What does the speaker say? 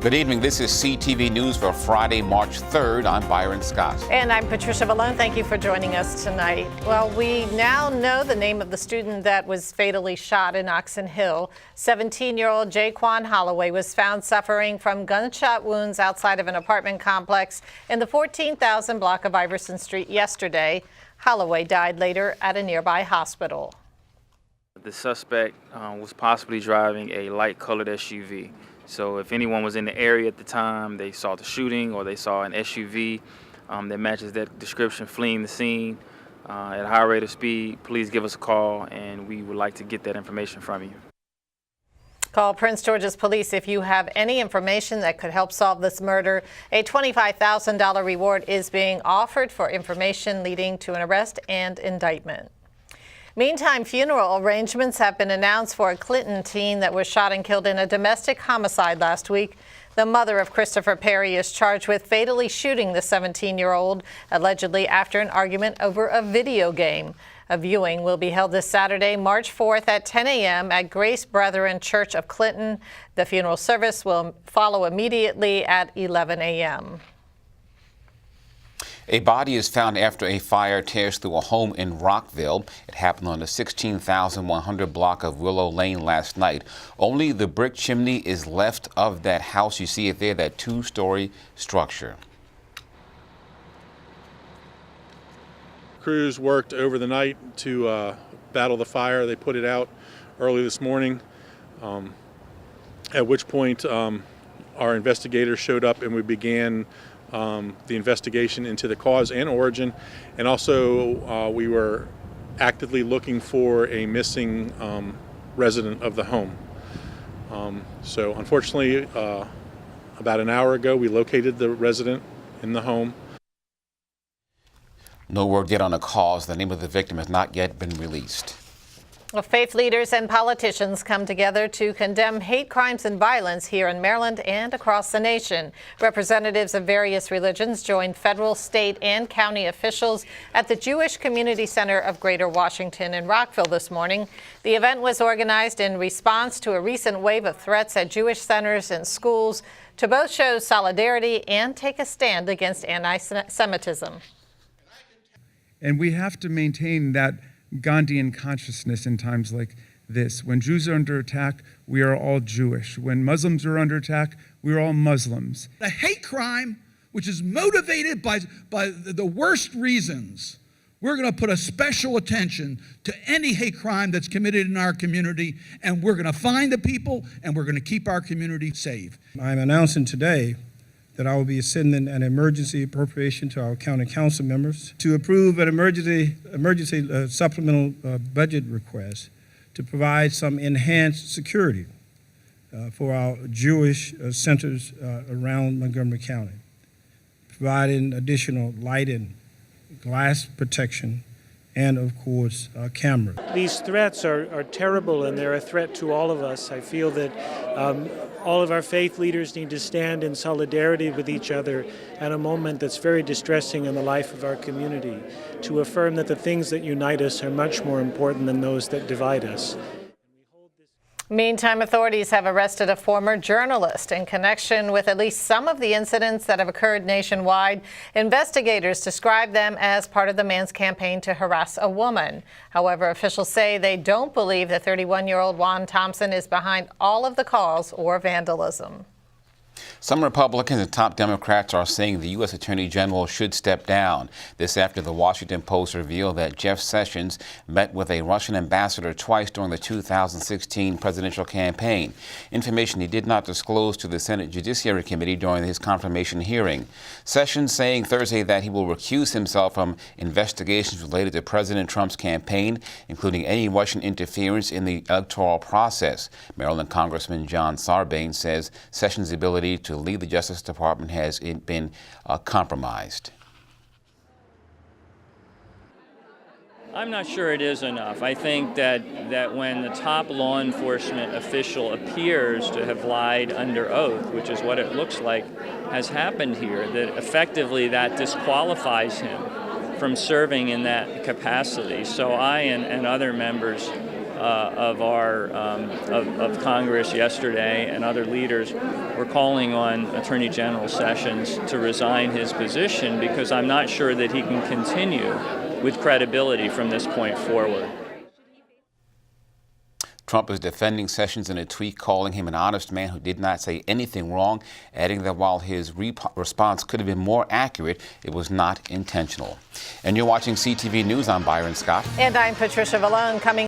Good evening. This is CTV News for Friday, March 3rd. I'm Byron Scott. And I'm Patricia Vallone. Thank you for joining us tonight. Well, we now know the name of the student that was fatally shot in Oxon Hill. 17-year-old Jaquan Holloway was found suffering from gunshot wounds outside of an apartment complex in the 14,000 block of Iverson Street yesterday. Holloway died later at a nearby hospital. The suspect was possibly driving a light-colored SUV. So if anyone was in the area at the time, they saw the shooting or they saw an SUV that matches that description fleeing the scene at a high rate of speed, please give us a call and we would like to get that information from you. Call Prince George's Police if you have any information that could help solve this murder. A $25,000 reward is being offered for information leading to an arrest and indictment. Meantime, funeral arrangements have been announced for a Clinton teen that was shot and killed in a domestic homicide last week. The mother of Christopher Perry is charged with fatally shooting the 17-year-old, allegedly after an argument over a video game. A viewing will be held this Saturday, March 4th at 10 a.m. at Grace Brethren Church of Clinton. The funeral service will follow immediately at 11 a.m. A body is found after a fire tears through a home in Rockville. It happened on the 16,100 block of Willow Lane last night. Only the brick chimney is left of that house. You see it there, that two-story structure. Crews worked over the night to battle the fire. They put it out early this morning, at which point our investigators showed up and we began the investigation into the cause and origin, and also we were actively looking for a missing resident of the home. So unfortunately, about an hour ago, we located the resident in the home. No word yet on the cause. The name of the victim has not yet been released. Well, faith leaders and politicians come together to condemn hate crimes and violence here in Maryland and across the nation. Representatives of various religions joined federal, state, and county officials at the Jewish Community Center of Greater Washington in Rockville this morning. The event was organized in response to a recent wave of threats at Jewish centers and schools to both show solidarity and take a stand against anti-Semitism. And we have to maintain that Gandhian consciousness in times like this. When Jews are under attack, we are all Jewish. When Muslims are under attack, we are all Muslims. A hate crime, which is motivated by the worst reasons, we're going to put a special attention to any hate crime that's committed in our community, and we're going to find the people, and we're going to keep our community safe. I'm announcing today that I will be sending an emergency appropriation to our county council members to approve an emergency supplemental budget request to provide some enhanced security for our Jewish centers around Montgomery County, providing additional light and glass protection, and of course, cameras. These threats are terrible, and they're a threat to all of us. I feel that all of our faith leaders need to stand in solidarity with each other at a moment that's very distressing in the life of our community, to affirm that the things that unite us are much more important than those that divide us. Meantime, authorities have arrested a former journalist in connection with at least some of the incidents that have occurred nationwide. Investigators describe them as part of the man's campaign to harass a woman. However, officials say they don't believe that 31-year-old Juan Thompson is behind all of the calls or vandalism. Some Republicans and top Democrats are saying the U.S. Attorney General should step down. This after the Washington Post revealed that Jeff Sessions met with a Russian ambassador twice during the 2016 presidential campaign. Information he did not disclose to the Senate Judiciary Committee during his confirmation hearing. Sessions saying Thursday that he will recuse himself from investigations related to President Trump's campaign, including any Russian interference in the electoral process. Maryland Congressman John Sarbanes says Sessions' ability to lead the Justice Department has been compromised. I'm not sure it is enough. I think that when the top law enforcement official appears to have lied under oath, which is what it looks like has happened here, that effectively that disqualifies him from serving in that capacity. So I and other members of Congress yesterday and other leaders were calling on Attorney General Sessions to resign his position because I'm not sure that he can continue with credibility from this point forward. Trump is defending Sessions in a tweet, calling him an honest man who did not say anything wrong, adding that while his response could have been more accurate, it was not intentional. And you're watching CTV News. I'm Byron Scott. And I'm Patricia Vallone. Coming